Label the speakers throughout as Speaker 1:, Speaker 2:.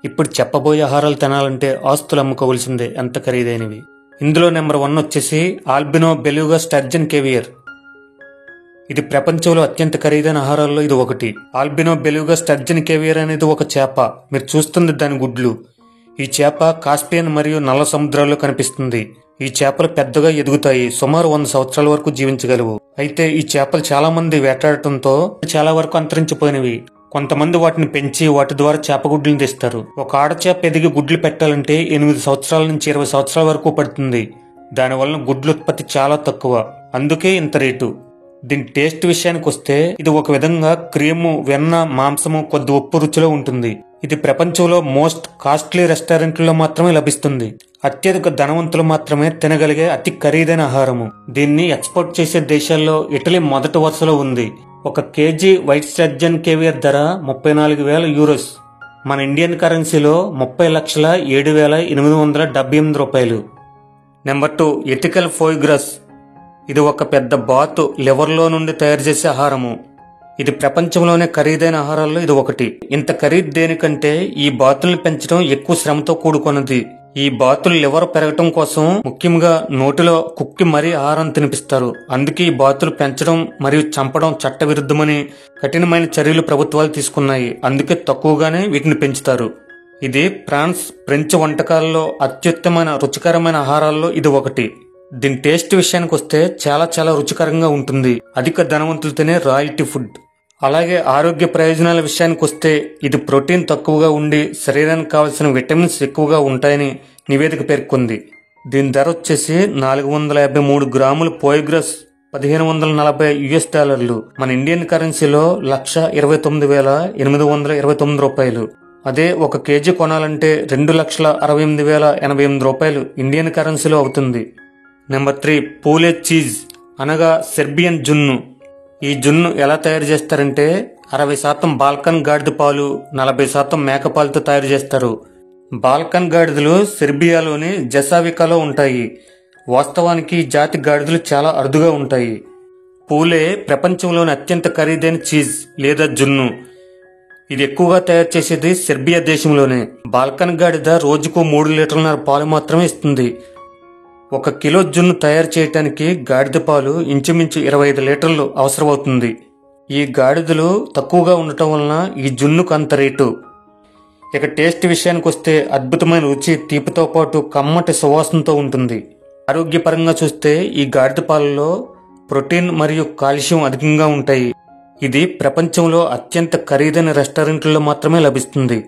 Speaker 1: ఇప్పుడు చెప్పబోయే ఆహారాలు తినాలంటే ఆస్తులు అమ్ముకోవలసిందే, ఎంత ఖరీదైనవి. ఇందులో నెంబర్ 1 వచ్చేసి ఆల్బినో బెలుగా స్టర్జన్ కేవియర్. ఇది ప్రపంచంలో అత్యంత ఖరీదైన ఆహారాల్లో ఇది ఒకటి. ఆల్బినో బెలుగా స్టర్జన్ కేవియర్ అనేది ఒక చేప. మీరు చూస్తుంది దాని గుడ్లు. ఈ చేప కాస్పియన్ మరియు నల్ల సముద్రాల్లో కనిపిస్తుంది. ఈ చేపలు పెద్దగా ఎదుగుతాయి, సుమారు 100 సంవత్సరాల వరకు జీవించగలవు. అయితే ఈ చేపలు చాలా మంది వేటాడటంతో చాలా వరకు అంతరించిపోయినవి. కొంతమంది వాటిని పెంచి వాటి ద్వారా చేపగుడ్లను తెస్తారు. ఒక ఆడచేప ఎదిగి గుడ్లు పెట్టాలంటే 8 సంవత్సరాల నుంచి 20 సంవత్సరాల వరకు పడుతుంది. దానివల్ల గుడ్ల ఉత్పత్తి చాలా తక్కువ, అందుకే ఇంత రేటు. దీని టేస్ట్ విషయానికి వస్తే ఇది ఒక విధంగా క్రీము, వెన్న, మాంసము, కొద్ది ఉప్పు రుచిలో ఉంటుంది. ఇది ప్రపంచంలో మోస్ట్ కాస్ట్లీ రెస్టారెంట్లలో మాత్రమే లభిస్తుంది. అత్యధిక ధనవంతులు మాత్రమే తినగలిగే అతి ఖరీదైన ఆహారము. దీన్ని ఎక్స్పోర్ట్ చేసే దేశాల్లో ఇటలీ మొదటి వరుసలో ఉంది. 1 కేజీ వైట్ స్టర్జన్ కేవియర్ ధర 34,000 యూరోస్. మన ఇండియన్ కరెన్సీలో 30,07,878 రూపాయలు. Number 2 ethical foie gras. ఇది ఒక పెద్ద బాతు లివర్లో నుండి తయారు చేసే ఆహారము. ఇది ప్రపంచంలోనే ఖరీదైన ఆహారాల్లో ఇది ఒకటి. ఇంత ఖరీదు దేనికంటే ఈ బాతుల్ని పెంచడం ఎక్కువ శ్రమతో కూడుకున్నది. ఈ బాతులు లివర్ పెరగటం కోసం ముఖ్యంగా నోటిలో కుక్కి మరీ ఆహారం తినిపిస్తారు. అందుకే ఈ బాతులు పెంచడం మరియు చంపడం చట్టవిరుద్ధమని కఠినమైన చర్యలు ప్రభుత్వాలు తీసుకున్నాయి. అందుకే తక్కువగానే వీటిని పెంచుతారు. ఇది ఫ్రాన్స్, ఫ్రెంచ్ వంటకాల్లో అత్యుత్తమైన రుచికరమైన ఆహారాల్లో ఇది ఒకటి. దీని టేస్ట్ విషయానికి వస్తే చాలా చాలా రుచికరంగా ఉంటుంది. అధిక ధనవంతులు తినే రాయల్టీ ఫుడ్. అలాగే ఆరోగ్య ప్రయోజనాల విషయానికి వస్తే ఇది ప్రోటీన్ తక్కువగా ఉండి శరీరానికి కావలసిన విటమిన్స్ ఎక్కువగా ఉంటాయని నివేదిక పేర్కొంది. దీని ధర వచ్చేసి 453 గ్రాముల ఫోయిగ్రాస్ $1,540. మన ఇండియన్ కరెన్సీలో 1,29,829 రూపాయలు. అదే 1 కేజీ కొనాలంటే 2,68,088 రూపాయలు ఇండియన్ కరెన్సీలో అవుతుంది. నెంబర్ 3 పూలే చీజ్ అనగా సెర్బియన్ జున్ను. ఈ జున్ను ఎలా తయారు చేస్తారంటే 60% బాల్కన్ గాడిద పాలు, 40% మేకపాలతో తయారు చేస్తారు. బాల్కన్ గాడిదలు సెర్బియాలోని జసావికాలో ఉంటాయి. వాస్తవానికి ఈ జాతి గాడిదలు చాలా అరుదుగా ఉంటాయి. పూలే ప్రపంచంలోని అత్యంత ఖరీదైన చీజ్ లేదా జున్ను. ఇది ఎక్కువగా తయారు చేసేది సెర్బియా దేశంలోనే. బాల్కన్ గాడిద రోజుకు 3 లీటర్ల పాలు మాత్రమే ఇస్తుంది. 1 కిలో జున్ను తయారు చేయడానికి గాడిద పాలు ఇంచుమించు 25 లీటర్లు అవసరమవుతుంది. ఈ గాడిదలు తక్కువగా ఉండటం వలన ఈ జున్నుకు అంత రేటు. ఇక టేస్ట్ విషయానికి వస్తే అద్భుతమైన రుచి, తీపితో పాటు కమ్మటి సువాసనతో ఉంటుంది. ఆరోగ్యపరంగా చూస్తే ఈ గాడిద పాలలో ప్రోటీన్ మరియు కాల్షియం అధికంగా ఉంటాయి. ఇది ప్రపంచంలో అత్యంత ఖరీదైన రెస్టారెంట్లలో మాత్రమే లభిస్తుంది.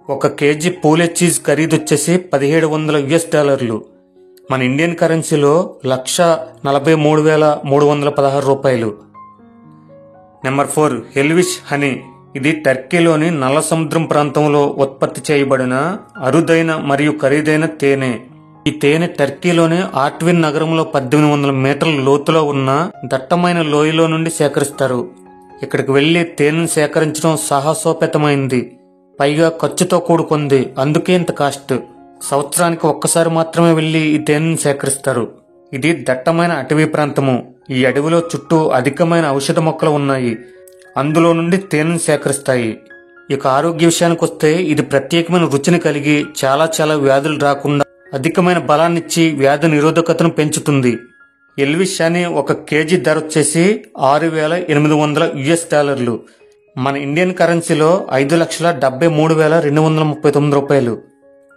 Speaker 1: 1 కేజీ పూలే చీజ్ ఖరీదు వచ్చేసి $1,700. మన ఇండియన్ కరెన్సీలో 1,43,316 రూపాయలు. Number 4 Elvish honey. ఇది టర్కీలోని నల్ల సముద్రం ప్రాంతంలో ఉత్పత్తి చేయబడిన అరుదైన మరియు ఖరీదైన తేనె. ఈ తేనె టర్కీలోని ఆర్ట్విన్ నగరంలో 1800 మీటర్ల లోతులో ఉన్న దట్టమైన లోయలో నుండి సేకరిస్తారు. ఇక్కడికి వెళ్లి తేనెను సేకరించడం సాహసోపేతమైంది, పైగా ఖర్చుతో కూడుకుంది. అందుకే ఇంత కాస్ట్. సంవత్సరానికి ఒక్కసారి మాత్రమే వెళ్లి ఈ తేనెను సేకరిస్తారు. ఇది దట్టమైన అటవీ ప్రాంతము. ఈ అడవిలో చుట్టూ అధికమైన ఔషధ మొక్కలు ఉన్నాయి. అందులో నుండి తేనెను సేకరిస్తాయి. ఇక ఆరోగ్య విషయానికి వస్తే ఇది ప్రత్యేకమైన రుచిని కలిగి చాలా చాలా వ్యాధులు రాకుండా అధికమైన బలాన్నిచ్చి వ్యాధి నిరోధకతను పెంచుతుంది. ఎల్విష్ అని 1 కేజీ ధర వచ్చేసి $6,800. మన ఇండియన్ కరెన్సీలో 5,73,239 రూపాయలు.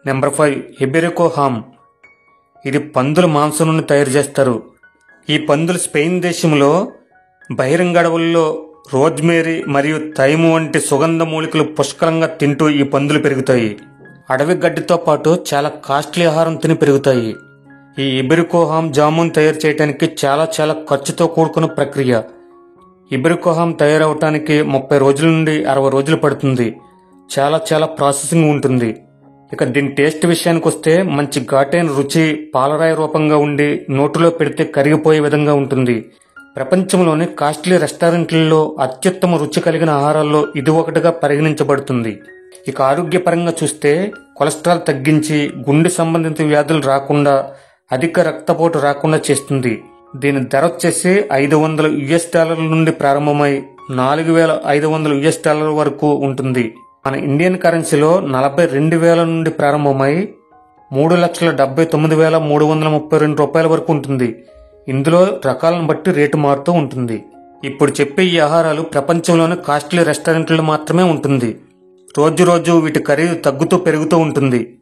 Speaker 1: నెంబర్ 5 ఇబెరికో హామ్. ఇది పందుల మాంసం నుండి తయారు చేస్తారు. ఈ పందులు స్పెయిన్ దేశంలో బహిరంగ అడవుల్లో రోజ్మేరీ మరియు థైము వంటి సుగంధ మూలికలు పుష్కలంగా తింటూ ఈ పందులు పెరుగుతాయి. అడవి గడ్డితో పాటు చాలా కాస్ట్లీ ఆహారం తిని పెరుగుతాయి. ఈ ఇబెరికో హామ్ జామున్ తయారు చేయడానికి చాలా చాలా ఖర్చుతో కూడుకున్న ప్రక్రియ. ఇబెరికో హామ్ తయారవటానికి 30 రోజుల నుండి 60 రోజులు పడుతుంది. చాలా చాలా ప్రాసెసింగ్ ఉంటుంది. ఇక దీని టేస్ట్ విషయానికి వస్తే మంచి ఘాటైన రుచి, పాలరాయి రూపంగా ఉండి నోటిలో పెడితే కరిగిపోయే విధంగా ఉంటుంది. ప్రపంచంలోని కాస్ట్లీ రెస్టారెంట్లలో అత్యుత్తమ రుచి కలిగిన ఆహారాల్లో ఇది ఒకటిగా పరిగణించబడుతుంది. ఇక ఆరోగ్యపరంగా చూస్తే కొలెస్ట్రాల్ తగ్గించి గుండె సంబంధిత వ్యాధులు రాకుండా, అధిక రక్తపోటు రాకుండా చేస్తుంది. దీని ధర వచ్చేసి $500 నుండి ప్రారంభమై $4,500 వరకు ఉంటుంది. మన ఇండియన్ కరెన్సీలో 42,000 నుండి ప్రారంభమై 3,79,332 రూపాయల వరకు ఉంటుంది. ఇందులో రకాలను బట్టి రేటు మారుతూ ఉంటుంది. ఇప్పుడు చెప్పే ఈ ఆహారాలు ప్రపంచంలోని కాస్ట్లీ రెస్టారెంట్లో మాత్రమే ఉంటుంది. రోజు రోజు వీటి ఖరీదు తగ్గుతూ పెరుగుతూ ఉంటుంది.